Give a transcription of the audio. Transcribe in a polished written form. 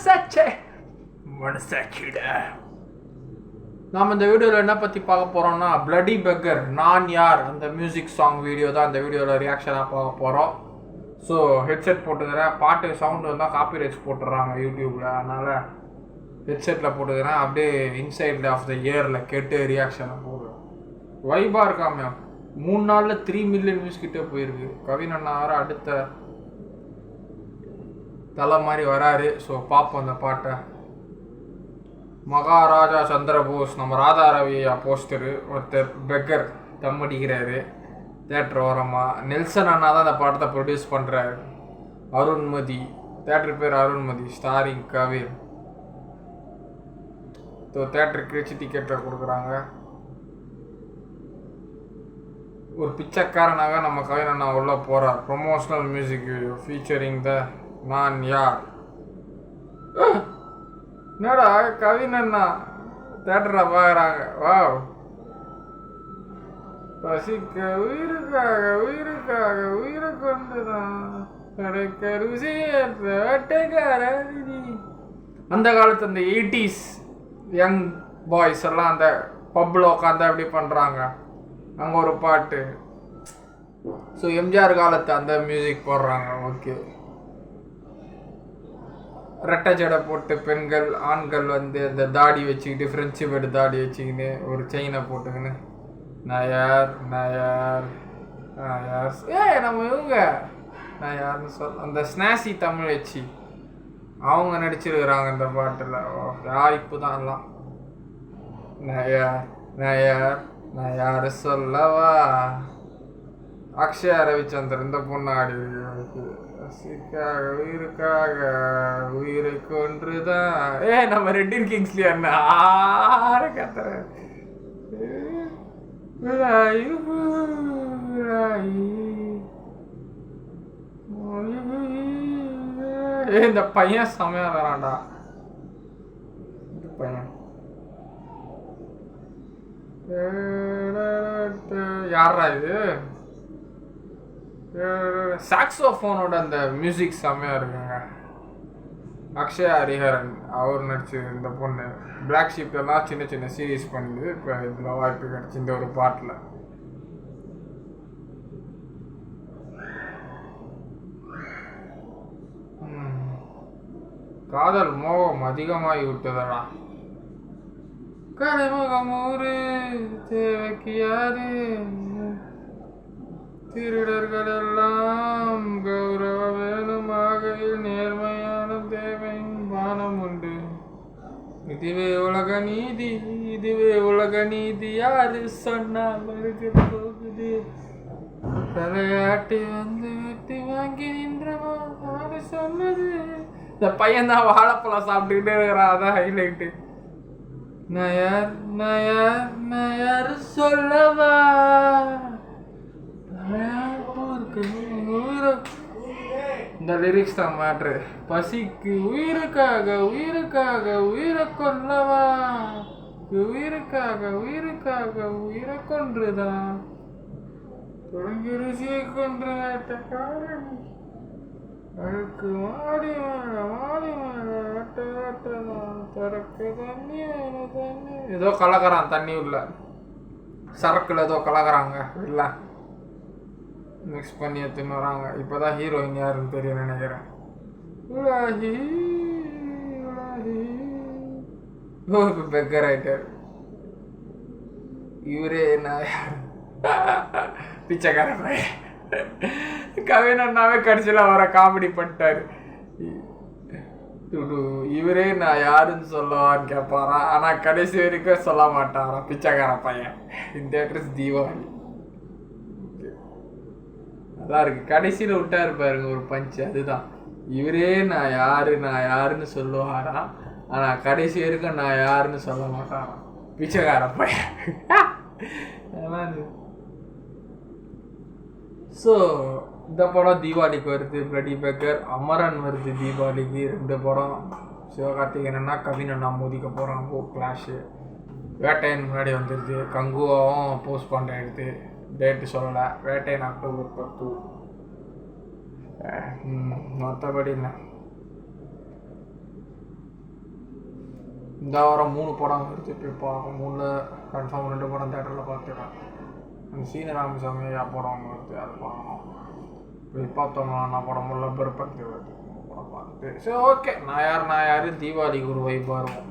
மனசாச்சே மனசாட்சிடா. நாம் இந்த வீடியோவில் என்ன பற்றி பார்க்க போகிறோம்னா பிளடி பெக்கர் நான் யார் அந்த மியூசிக் சாங் வீடியோ தான் இந்த வீடியோவில் ரியாக்ஷனாக பார்க்க போகிறோம். ஸோ ஹெட்செட் போட்டுக்கிறேன், பாட்டு சவுண்டு வந்தால் காப்பிரைட்ஸ் போட்டுடுறாங்க யூடியூப்பில், அதனால் ஹெட்செட்டில் போட்டுக்கிறேன். அப்படியே இன்சைடில் ஆஃப் த இயரில் கேட்டு ரியாக்ஷனை போடுவேன். வைபாக இருக்காம 3 நாளில் 3 மில்லியன் வியூஸ் கிட்டே போயிருக்கு. கவின் அண்ணா வர அடுத்த தலை மாதிரி வராரு. ஸோ பார்ப்போம் அந்த பாட்டை. மகாராஜா சந்திரபோஸ், நம்ம ராதா ரவியா போஸ்டரு, ஒருத்தர் பெக்கர் தம் அடிக்கிறாரு தேட்டர் ஓரமாக. நெல்சன் அண்ணா தான் அந்த படத்தை ப்ரொடியூஸ் பண்ணுறாரு. அருண்மதி, தேட்டர் பேர் அருண்மதி, ஸ்டாரிங் கவின். ஸோ தேட்டருக்கு வச்சு டிக்கெட்டை கொடுக்குறாங்க. ஒரு பிச்சைக்காரனாக நம்ம கவின் அண்ணா உள்ளே போகிறார். ப்ரொமோஷனல் மியூசிக் வீடியோ ஃபீச்சரிங் த நான் யார். என்னடா கவின் அண்ணா தேட்டரில் பார்க்குறாங்க. வா, பசிக்க உயிருக்காக உயிருக்காக உயிரை கொண்டுதான் கிடைக்க ருசியற்ற வேட்டைக்கார. அந்த காலத்து அந்த 80s யங் பாய்ஸ் எல்லாம் அந்த பப்பில் உட்காந்து அப்படி பண்ணுறாங்க. அங்கே ஒரு பாட்டு. ஸோ எம்ஜிஆர் காலத்து அந்த மியூசிக் போடுறாங்க. ஓகே, ரெட்டை ஜடை போட்டு பெண்கள் ஆண்கள் வந்து அந்த தாடி வச்சுக்கிட்டு ஃப்ரெஞ்சு பெட் தாடி வச்சுக்கின்னு ஒரு செயினை போட்டுக்கின்னு நான் யார் நான் யார் நான் யார் நம்ம இவங்க நான் யாருன்னு அந்த ஸ்னாசி தமிழ் வச்சு அவங்க நடிச்சிருக்கிறாங்க இந்த பாட்டில். இப்போ தான் எல்லாம் நான் யார் நான் யார் நான் யார் சொல்லவா. அக்ஷயா ரவிச்சந்திரன் இந்த பொண்ணு ஆடி ரசிக்காக உயிருக்காக உயிரை கொன்றுதான். நம்ம ரெட்டின் கிங்ஸ்லி அண்ணா ஆற கத்துற இந்த பையன் செமையா வரான்டா. இந்த பையன் யாரா இது? சாக்ஸோஃபோனோட அந்த மியூசிக் செம்மையாக இருக்குங்க. அக்ஷயா ஹரிஹரன் அவர் நடிச்சு இந்த பொண்ணு பிளாக் ஷீப் எல்லாம் சின்ன சின்ன சீரீஸ் பண்ணுது. இப்போ இதில் வாய்ப்பு கிடச்சி இந்த ஒரு பாட்டில். காதல் மோகம் அதிகமாகி விட்டதடா. கலைமுகம் ஊரு தேவைக்கு யாரு, திருடர்கள் எல்லாம் கௌரவ வேணுமாக நேர்மையான தேவை வானம் உண்டு. இதுவே உலக நீதி, இதுவே உலக நீதி, யாரு சொன்னால் வருகிற போகுது. தலையாட்டி வந்து வெட்டி வாங்கி நின்றவா யாரு சொன்னது. இந்த பையன் தான் வாழைப்பழம் சாப்பிட்டுக்கிட்டே இருக்கிறான். அதான் ஹைலைட்டு. நான் யார் நான் யார் நான் யாரு சொல்லவா. இந்த லிரிக்ஸ் தான் மேட்ரு. பசிக்கு உயிருக்காக உயிருக்காக உயிரை கொல்லவா, உயிருக்காக உயிருக்காக உயிரை கொன்றுதான் தொடங்கி ருசியை கொன்று வேட்டக்காரன் அழுக்கு மாடி மாடி வேட்டதான் தொடக்க தண்ணி தண்ணி. ஏதோ கலக்கிறான் தண்ணி உள்ள சரக்குல ஏதோ கலக்கிறாங்க. இல்லை மிக்ஸ் பண்ணி எடுத்துன்னு வராங்க. இப்போ தான் ஹீரோயின் யாருன்னு தெரிய நினைக்கிறேன். இப்போ பெக்கர் ஆயிட்டார். இவரே நான் யார் பிச்சைக்காரன். கவின் அண்ணாவே கடைசியில் அவரை காமெடி பண்ணிட்டாரு. இவரே நான் யாருன்னு சொல்லவான்னு கேட்பாரா, ஆனால் கடைசி வரைக்கும் சொல்ல மாட்டாரா பிச்சைக்கார பையன். இந்த அட்ரஸ் தீபாவளி அதான் இருக்கு. கடைசியில் விட்டா இருப்பாருங்க ஒரு பஞ்சு. அதுதான் இவரே நான் யாருன்னு சொல்லுவாரா, ஆனால் கடைசி வரைக்கும் நான் யாருன்னு சொல்ல மாட்டாராம் பிச்சைக்கார பையன். ஸோ இந்த படம் தீபாவளிக்கு வருது. Bloody beggar. அமரன் வருது தீபாவளிக்கு. 2 படம். சிவகார்த்திகேயன் அண்ணா கவின் அண்ணா மோதிக்க போகிறாங்க. கிளாஷு. வேட்டையன் முன்னாடி வந்துடுது. கங்குவாவும் போஸ்ட் பண்ண எடுத்து டேட்டு சொல்லலை. வேட்டையன் அக்டோபர் 10. மற்றபடி என்ன இந்த வாரம் 3 படம் எடுத்து போய் பார்க்க முடியல. கன்ஃபார்ம் 2 படம் தேட்டரில் பார்த்துட்டேன். அந்த சீனராமசாமி படம் வருது, அது பார்க்கணும். போய் பார்த்தோம்னா நான் படம் முடியல பெர்ஃபெக்ட் வருது படம் பார்த்துட்டு. சரி ஓகே, நான் யார் தீபாவளிக்கு ஒரு வைப்பாக இருக்கும்.